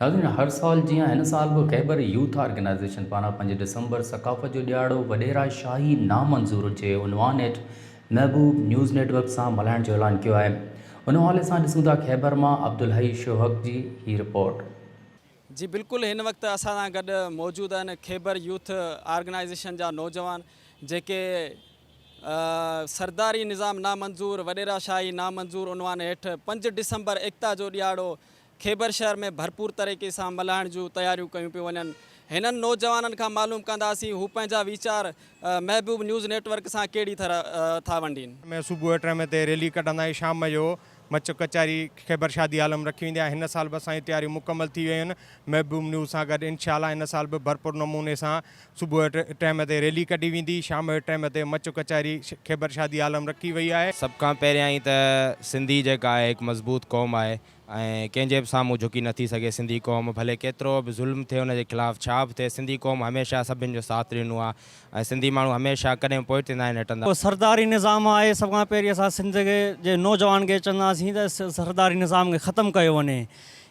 नाज़रीन, हर साल जियां हिन साल भी कैबर यूथ ऑर्गेनाइज़ेशन पारां 5 डिसंबर ثقافت जो ॾियारो वॾेरा शाही नामंज़ूर जे उनवान हेठि महबूब न्यूज़ नेटवर्क सां मल्हाइण जो ऐलान कियो आहे। उन हवाले सां ॾिसूं था खैबर मां अब्दुल हई शोहक जी ही रिपोर्ट। जी बिल्कुल, हिन वक्त असां सां गॾु मौजूद आहिनि खैबर यूथ ऑर्गेनाइज़ेशन जा नौजवान जेके सरदारी निज़ाम नामंज़ूर वॾेरा शाही नामंज़ूर उनवान हेठि 5 डिसंबर एकता जो ॾियारो खैबर शहर में भरपूर तरीक़े सां मल्हाइण जूं तयारियूं कयूं पियूं वञनि। हिननि नौजवाननि खां मालूम कंदासीं हू पंहिंजा वीचार महबूब न्यूज़ नेटवर्क सां कहिड़ी तरह था वंडीनि। मैं सुबुह 8 ते रैली कढंदा आहियूं, शाम जो मच कचहरी खैबर शादी आलम रखी वेंदी आहे। हिन साल बि असांजी तयारी मुकमल थी वियूं आहिनि। महबूब न्यूज़ सां गॾु इंशाअल्लाह हिन साल बि भरपूर नमूने सां सुबुह टाइम ते रैली कढी वेंदी, शाम जे टाइम ते मच कचहरी खैबर शादी आलम रखी वई आहे। सभ खां पहिरियां ई त सिंधी जेका आहे हिकु मज़बूत क़ौम आहे ऐं कंहिंजे बि साम्हूं झुकी नथी सघे। सिंधी क़ौम भले केतिरो बि ज़ुल्म थिए हुनजे ख़िलाफ़ु छा बि थिए, सिंधी क़ौम हमेशह सभिनि जो साथ ॾिनो आहे ऐं सिंधी माण्हू हमेशह कॾहिं पोइते न आहिनि हटंदा। सरदारी निज़ाम आहे, सभ खां पहिरीं असां सिंध जे नौजवान खे चवंदासीं त सरदारी निज़ाम खे ख़तमु कयो वञे।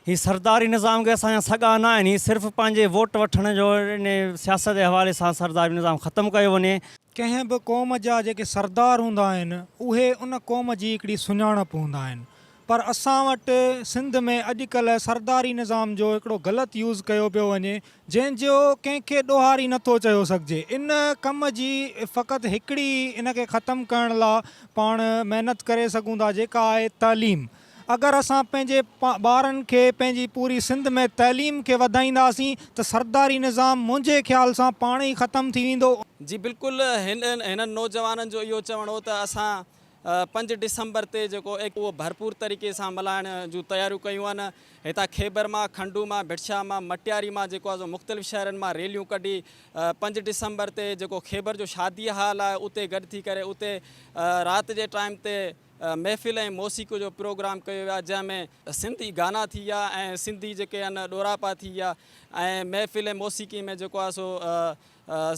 हीअ सरदारी निज़ाम खे असांजा सॻा न आहिनि, हीअ सिर्फ़ु पंहिंजे वोट वठण जो इन सियासत जे हवाले सां सरदारी निज़ाम ख़तमु कयो वञे। कंहिं बि क़ौम जा जेके सरदार हूंदा आहिनि उहे उन क़ौम जी हिकिड़ी सुञाणप हूंदा आहिनि, पर असां वटि सिंध में अॼुकल्ह सरदारी निज़ाम जो हिकिड़ो ग़लति यूज़ कयो पियो वञे जंहिंजो कंहिंखे ॾोहारी नथो चयो सघिजे। इन कम जी फ़क़ति हिकिड़ी इन खे ख़तमु करण लाइ पाण महिनत करे सघूं था, जेका आहे तालीम। अगर असां पंहिंजे ॿारनि खे पंहिंजी पूरी सिंध में तइलीम खे वधाईंदासीं त सरदारी निज़ाम मुंहिंजे ख़्याल सां पाण ई ख़तमु थी वेंदो। जी बिल्कुलु, हिननि नौजवाननि जो इहो चवणो हो त असां 5 डिसंबर ते जेको उहो भरपूर तरीक़े सां मल्हाइण जूं तयारियूं कयूं आहिनि। हितां खैबर मां, खंडू मां, भिटशा मां, मटियारी मां जेको आहे मुख़्तलिफ़ शहरनि मां रैलियूं कढी 5 डिसंबर ते जेको खैबर जो शादी हाल आहे उते गॾु थी करे उते राति जे टाइम ते महफ़िल ऐं मौसीक़ी जो प्रोग्राम कयो वियो आहे, जंहिंमें सिंधी गाना थी विया ऐं सिंधी जेके आहिनि ॾोरापा थी विया ऐं महफ़िल ऐं मौसीक़ी में जेको आहे सो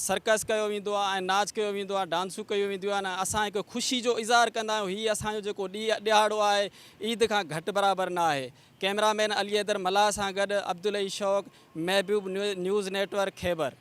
सर्कस कयो वेंदो आहे ऐं नाच कयो वेंदो आहे, डांसूं कयूं वेंदियूं आहिनि। असां हिकु ख़ुशी जो इज़हार कंदा आहियूं। हीअ असांजो जेको ॾियारो आहे ईद खां घटि बराबरि न आहे। कैमरामैन अली हैदर मल्हाह सां गॾु अब्दुल हई शौक़, महबूब न्यूज़ नेटवर्क खैबर।